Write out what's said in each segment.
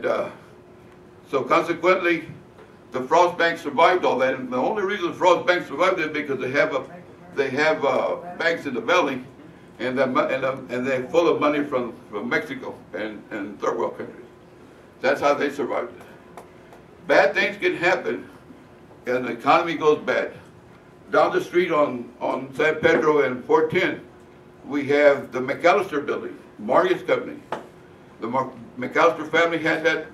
And so consequently, the Frost Bank survived all that. And the only reason the Frost Bank survived is because they have banks in the valley, and they're full of money from Mexico and third world countries. That's how they survived it. Bad things can happen, and the economy goes bad. Down the street on San Pedro and 410, we have the McAllister building, mortgage company. The McAllister family had that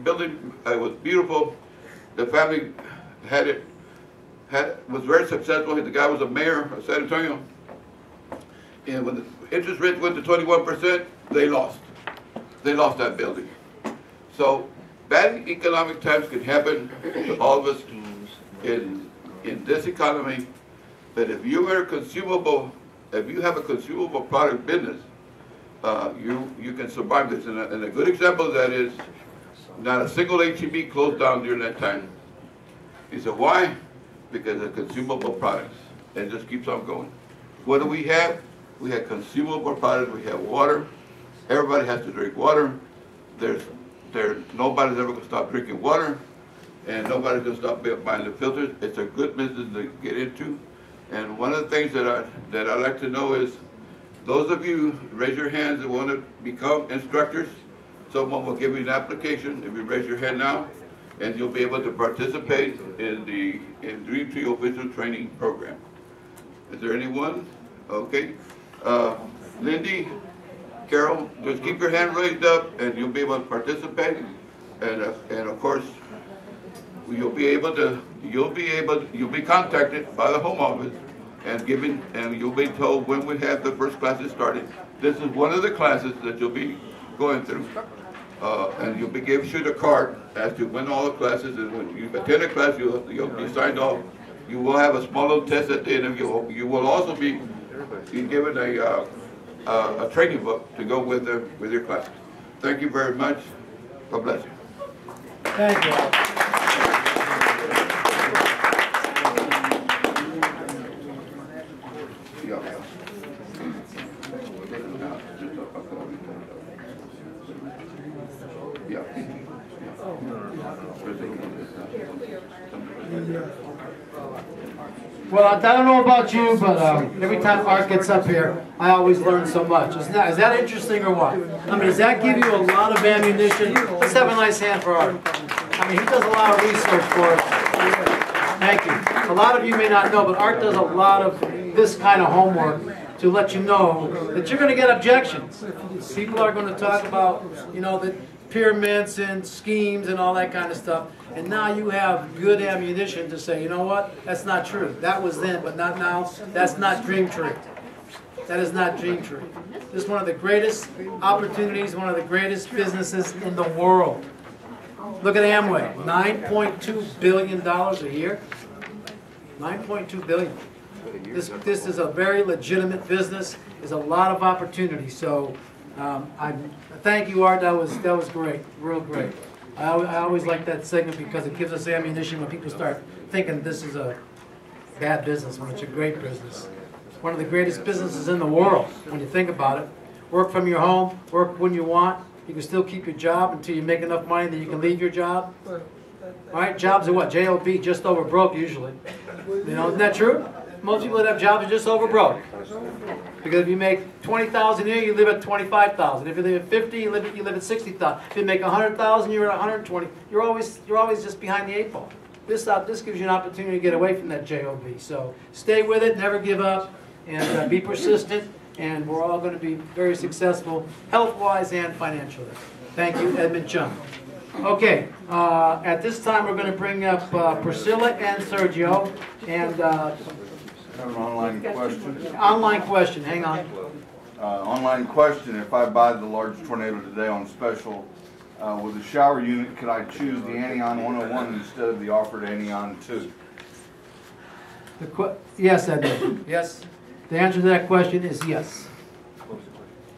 building. It was beautiful. The family was very successful. The guy was a mayor of San Antonio. And when the interest rates went to 21%, they lost. They lost that building. So bad economic times can happen to all of us in this economy. But if you are consumable, if you have a consumable product business, you can survive this. And a good example of that is not a single HEB closed down during that time. You said, why? Because of consumable products. And it just keeps on going. What do we have? We have consumable products. We have water. Everybody has to drink water. Nobody's ever going to stop drinking water. And nobody's going to stop buying the filters. It's a good business to get into. And one of the things that I like to know is, those of you, raise your hands that want to become instructors. Someone will give you an application if you raise your hand now, and you'll be able to participate in the Dream Tree Official Training Program. Is there anyone? Okay. Lindy, Carol, just keep your hand raised up, and you'll be able to participate. And of course, you'll be contacted by the home office and you'll be told when we have the first classes started. This is one of the classes that you'll be going through. And you'll be given a card as to when all the classes, and when you attend a class, you'll be signed off. You will have a small little test at the end of it. You will also be given a training book to go with your classes. Thank you very much. God bless you. Thank you. Well, I don't know about you, but every time Art gets up here, I always learn so much. Is that interesting or what? I mean, does that give you a lot of ammunition? Let's have a nice hand for Art. I mean, he does a lot of research for us. Thank you. A lot of you may not know, but Art does a lot of this kind of homework to let you know that you're going to get objections. People are going to talk about, the pyramids and schemes and all that kind of stuff. And now you have good ammunition to say, you know what, that's not true. That was then, but not now. That's not Dream Tree. That is not Dream Tree. This is one of the greatest opportunities, one of the greatest businesses in the world. Look at Amway, $9.2 billion a year. $9.2 billion. This is a very legitimate business. There's a lot of opportunity. So I thank you, Art. That was great, real great. I always like that segment because it gives us ammunition when people start thinking this is a bad business when it's a great business. It's one of the greatest businesses in the world when you think about it. Work from your home, work when you want. You can still keep your job until you make enough money that you can leave your job. All right, jobs are what? J-O-B, just over broke usually. Isn't that true? Most people that have jobs are just over broke. Because if you make $20,000 a year, you live at $25,000. If you live at $50,000, you live at $60,000. If you make $100,000, you're at $120,000. You're always just behind the 8 ball. This gives you an opportunity to get away from that J-O-B. So stay with it, never give up, and be persistent. And we're all going to be very successful, health-wise and financially. Thank you, Edmund Chung. Okay, at this time we're going to bring up Priscilla and Sergio. And I have an online question. Online question, hang on. Online question, if I buy the large tornado today on special with a shower unit, could I choose the Anion 101 instead of the offered Anion 2? Yes, Edmund. Yes. The answer to that question is yes.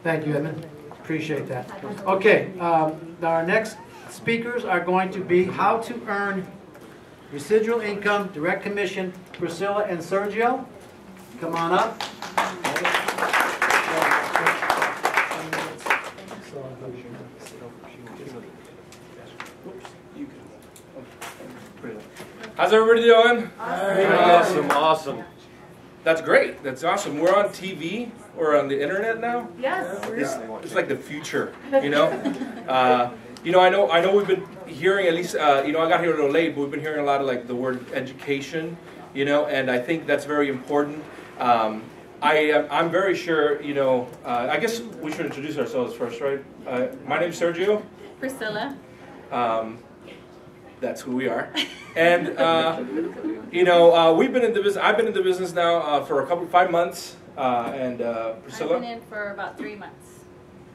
Thank you, Edmund. Appreciate that. Okay, our next speakers are going to be how to earn residual income, direct commission, Priscilla and Sergio. Come on up. How's everybody doing? Awesome, awesome. That's great. That's awesome. We're on TV or on the internet now. Yes. It's like the future, you know. I know we've been hearing at least. I got here a little late, but we've been hearing a lot of like the word education, and I think that's very important. I'm very sure, I guess we should introduce ourselves first, right? My name's Sergio. Priscilla. That's who we are. And, we've been in the business, I've been in the business now for 5 months. And Priscilla? I've been in for about 3 months.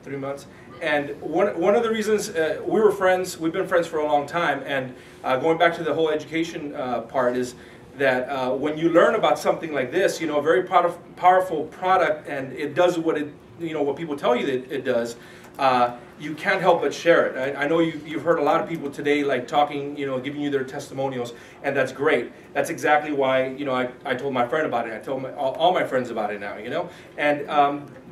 3 months. And one of the reasons, we were friends, we've been friends for a long time, and going back to the whole education part is that when you learn about something like this, a very powerful product, and it does what what people tell you that it does, you can't help but share it. I know you've heard a lot of people today like talking, giving you their testimonials, and that's great. That's exactly why, I told my friend about it. I told all my friends about it now, And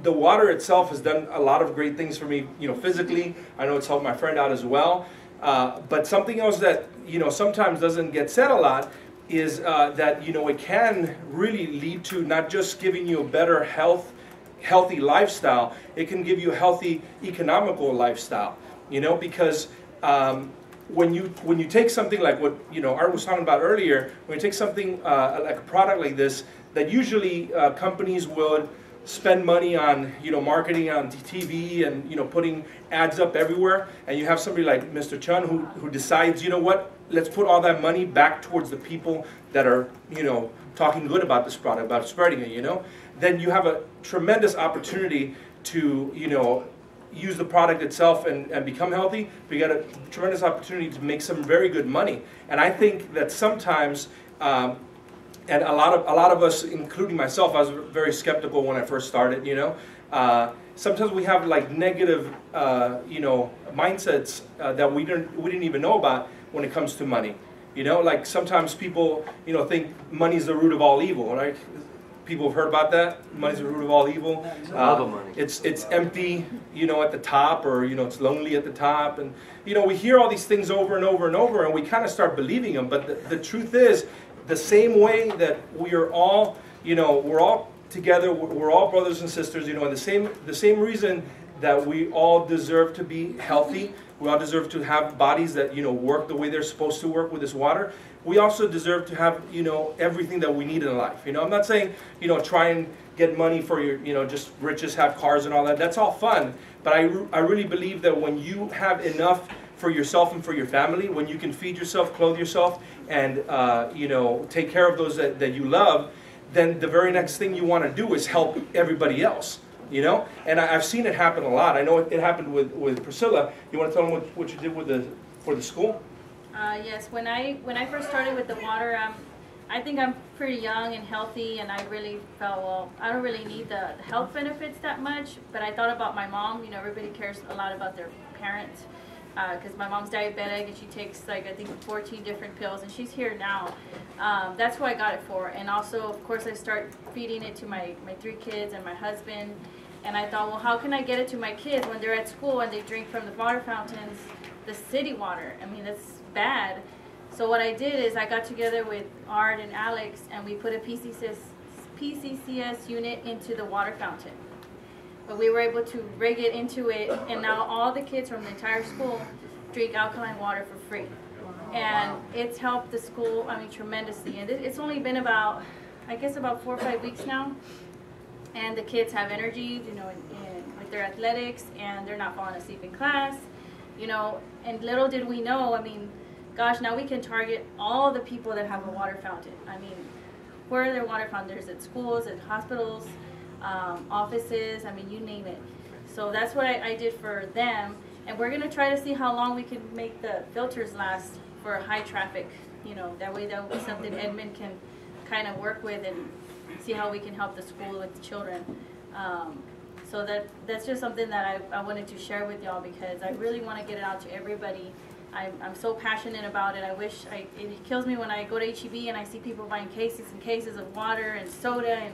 the water itself has done a lot of great things for me, physically. I know it's helped my friend out as well. But something else that, sometimes doesn't get said a lot is that, it can really lead to not just giving you a better healthy lifestyle, it can give you a healthy economical lifestyle, because when you take something like what Art was talking about earlier, when you take something like a product like this, that usually companies would spend money on marketing on TV and putting ads up everywhere, and you have somebody like Mr. Chun who decides, let's put all that money back towards the people that are talking good about this product, about spreading it, then you have a tremendous opportunity to use the product itself and become healthy, but you got a tremendous opportunity to make some very good money. And I think that sometimes and a lot of us, including myself, I was very skeptical when I first started, sometimes we have like negative mindsets that we didn't even know about when it comes to money. Like sometimes people think money is the root of all evil, right? People have heard about that. Money's the root of all evil. Money. It's empty, at the top, or it's lonely at the top, and we hear all these things over and over and over, and we kind of start believing them. But the truth is, the same way that we are all, we're all together, we're all brothers and sisters, and the same reason that we all deserve to be healthy, we all deserve to have bodies that work the way they're supposed to work with this water. We also deserve to have everything that we need in life. I'm not saying try and get money for your just riches, have cars and all that. That's all fun, but I really believe that when you have enough for yourself and for your family, when you can feed yourself, clothe yourself, and take care of those that you love, then the very next thing you want to do is help everybody else. And I've seen it happen a lot. I know it happened with Priscilla. You want to tell them what you did for the school? Yes, when I first started with the water, I think I'm pretty young and healthy, and I really felt, well, I don't really need the health benefits that much, but I thought about my mom. Everybody cares a lot about their parents, because my mom's diabetic, and she takes like, I think 14 different pills, and she's here now. That's who I got it for. And also, of course, I start feeding it to my 3 kids and my husband, and I thought, well, how can I get it to my kids when they're at school and they drink from the water fountains, the city water? I mean, that's bad. So what I did is I got together with Art and Alex, and we put a PCCS unit into the water fountain. But we were able to rig it into it, and now all the kids from the entire school drink alkaline water for free. And it's helped the school, tremendously. And it's only been about 4 or 5 weeks now. And the kids have energy, with their athletics, and they're not falling asleep in class. And little did we know, gosh, now we can target all the people that have a water fountain. Where are there water fountains? At schools, at hospitals, offices, you name it. So that's what I did for them. And we're going to try to see how long we can make the filters last for high traffic. That way that will be something Edmond can kind of work with and see how we can help the school with the children. So that's just something that I wanted to share with y'all, because I really want to get it out to everybody. I'm so passionate about it. It kills me when I go to HEB and I see people buying cases and cases of water and soda, and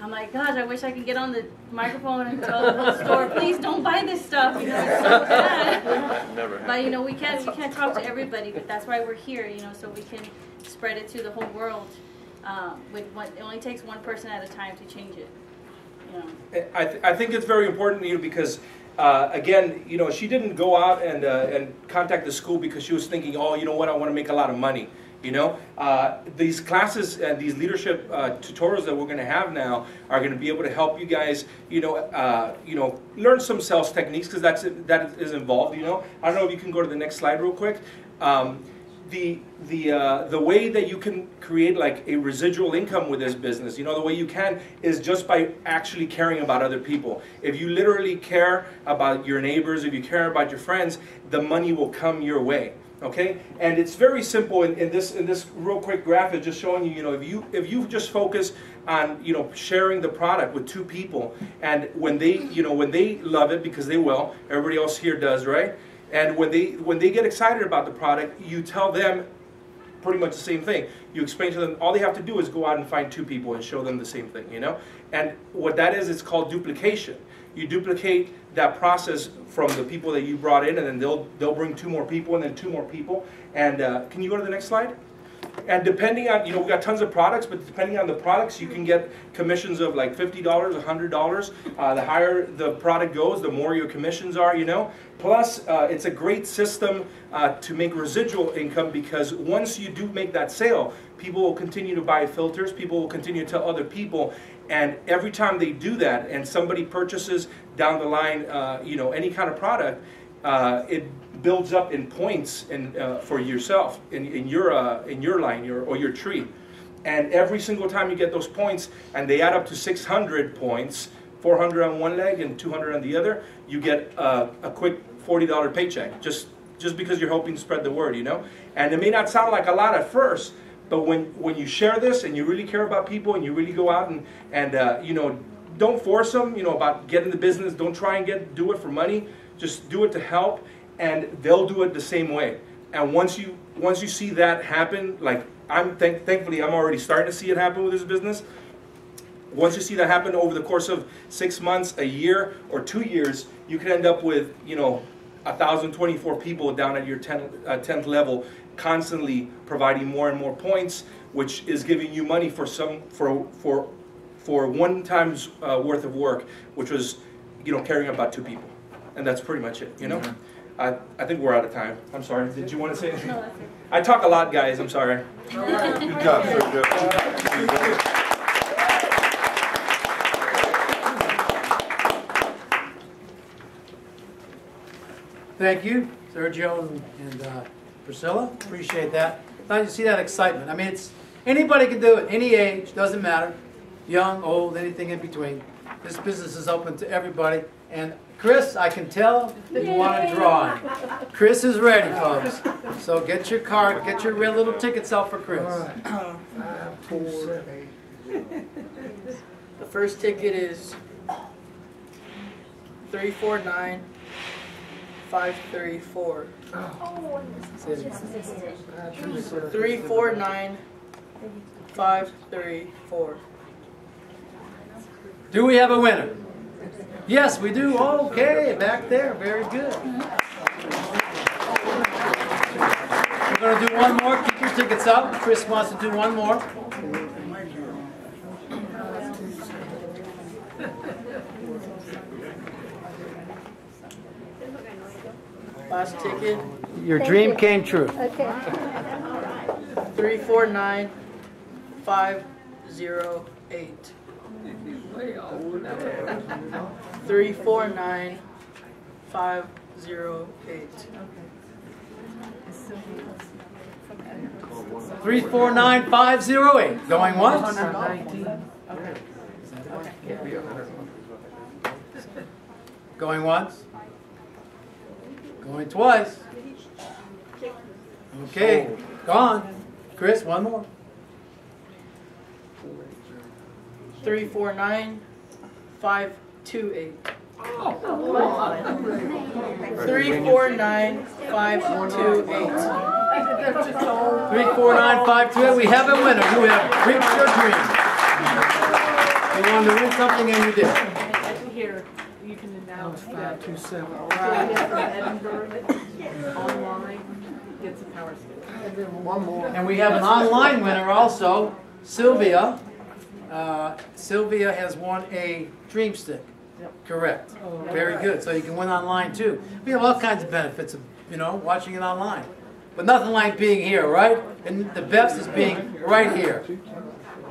I'm like, gosh, I wish I could get on the microphone and tell the whole store, please don't buy this stuff because it's so bad. Never But you know, we can't talk to everybody, but that's why we're here, you know, so we can spread it to the whole world. It only takes one person at a time to change it. You know. I think it's very important, you know, because again, you know, she didn't go out and contact the school because she was thinking, oh, you know what, I want to make a lot of money. You know, these classes and these leadership tutorials that we're going to have now are going to be able to help you guys, you know, learn some sales techniques because that is involved. You know, I don't know if you can go to the next slide real quick. The way that you can create like a residual income with this business, you know, the way you can is just by actually caring about other people. If you literally care about your neighbors, if you care about your friends, the money will come your way. Okay, and it's very simple. In this real quick graph is just showing you, you know, if you just focus on, you know, sharing the product with 2 people, and when they love it, because they will, everybody else here does, right? And when they get excited about the product, you tell them pretty much the same thing. You explain to them, all they have to do is go out and find 2 people and show them the same thing, you know? And what that is, it's called duplication. You duplicate that process from the people that you brought in, and then they'll bring 2 more people, and then 2 more people. And can you go to the next slide? And depending on, you know, we got tons of products, but depending on the products, you can get commissions of like $50, $100. The higher the product goes, the more your commissions are, you know. Plus, it's a great system to make residual income, because once you do make that sale, people will continue to buy filters, people will continue to tell other people, and every time they do that, and somebody purchases down the line, you know, any kind of product, it builds up in points for yourself in your line or your tree. And every single time you get those points, and they add up to 600 points, 400 on one leg and 200 on the other, you get a quick $40 paycheck, just because you're helping spread the word, you know. And it may not sound like a lot at first, but when you share this and you really care about people and you really go out and you know, don't force them, you know, about getting the business. Don't try and do it for money. Just do it to help, and they'll do it the same way. And once you see that happen, like thankfully I'm already starting to see it happen with this business. Once you see that happen over the course of 6 months, a year, or 2 years, you can end up with, you know, 1,024 people down at your 10th level, constantly providing more and more points, which is giving you money for 1 time's worth of work, which was, you know, caring about 2 people. And that's pretty much it, you know? I think we're out of time. I'm sorry. Did you want to say anything? No, that's it. I talk a lot, guys. I'm sorry. Good job, sir. Good. Thank you, Sergio and Priscilla. Appreciate that. Now you see that excitement. I mean, it's anybody can do it, any age, doesn't matter. Young, old, anything in between. This business is open to everybody. And Chris, I can tell you want to draw. Chris is ready, folks. So get your card, get your red little tickets out for Chris. The first ticket is 349534. 349534. Do we have a winner? Yes, we do. Okay, back there. Very good. We're going to do one more. Keep your tickets up. Chris wants to do one more. Last ticket. Your dream came true. Okay. 349508. 349508. 349508. Going once? Going once? Going twice? Okay, gone. Chris, one more. 349528. 349528. 349528. We have a winner. You have reached your dream. You wanted to win something and you did. Here, you can announce that. 527. Edinburgh, online, gets a power stick. And then one more. And we have an online winner also, Sylvia. Sylvia has won a Dream Stick. Correct. Very good. So you can win online too. We have all kinds of benefits of, watching it online. But nothing like being here, right? And the best is being right here.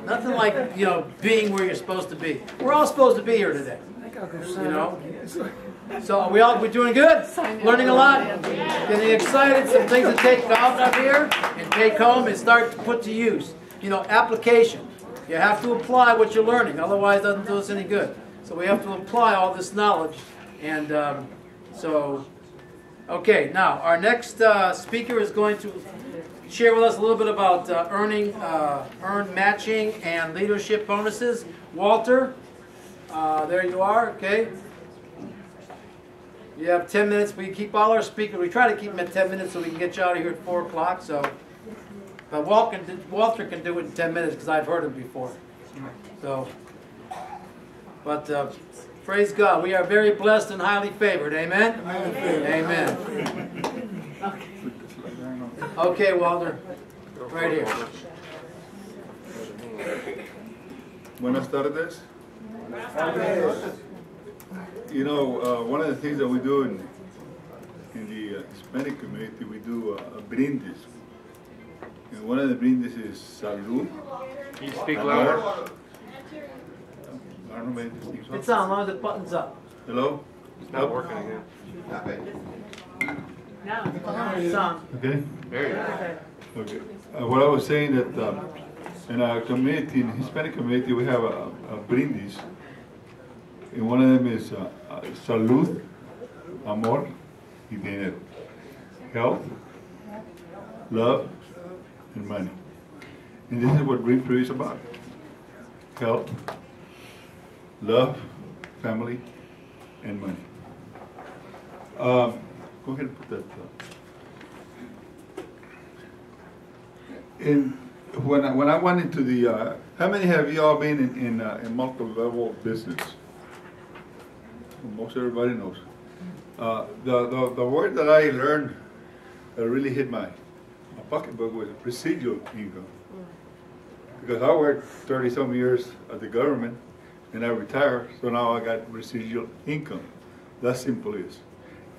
Nothing like, being where you're supposed to be. We're all supposed to be here today. So we're doing good? Learning a lot? Getting excited? Some things to take out of here and take home and start to put to use. Application. You have to apply what you're learning, otherwise it doesn't do us any good. So we have to apply all this knowledge. And okay, now our next speaker is going to share with us a little bit about earned matching and leadership bonuses. Walter, there you are, okay. You have 10 minutes. We keep all our speakers, we try to keep them at 10 minutes so we can get you out of here at 4 o'clock. But Walter can do it in 10 minutes because I've heard him before. But praise God, we are very blessed and highly favored. Amen? Amen. Okay, Walter. Right here. Buenas tardes. One of the things that we do in the Hispanic community, we do a brindis. And one of the brindis is salud. Can you speak louder? I don't know, maybe this thing's on. It's on, as long as the button's up. Hello? It's not working again. It's on. Okay. Very good. Okay. What I was saying that in our community, in the Hispanic community, we have a brindis. And one of them is salud, amor, y dinero. Health, love, and money. And this is what Green Prairie is about. Health, love, family, and money. Go ahead and put that. When I went into the, how many have you all been in multi-level business? Most everybody knows. The word that I learned that really hit my pocketbook was residual income. Because I worked 30-some years at the government and I retired, so now I got residual income. That simple is.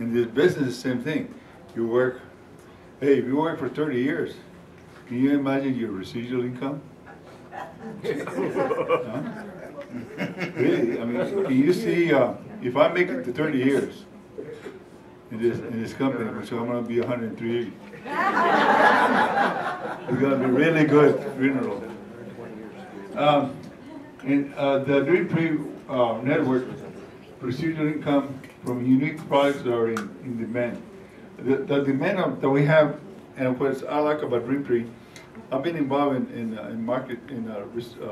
In this business, the same thing. You work, if you work for 30 years, can you imagine your residual income? Huh? Really, I mean, can you see, if I make it to 30 years in this company, which I'm going to be 103, we're going to be really good funeral. And the Dream Tree Network, residual income from unique products that are in demand. The demand that we have, and what I like about Dream Tree, I've been involved in market,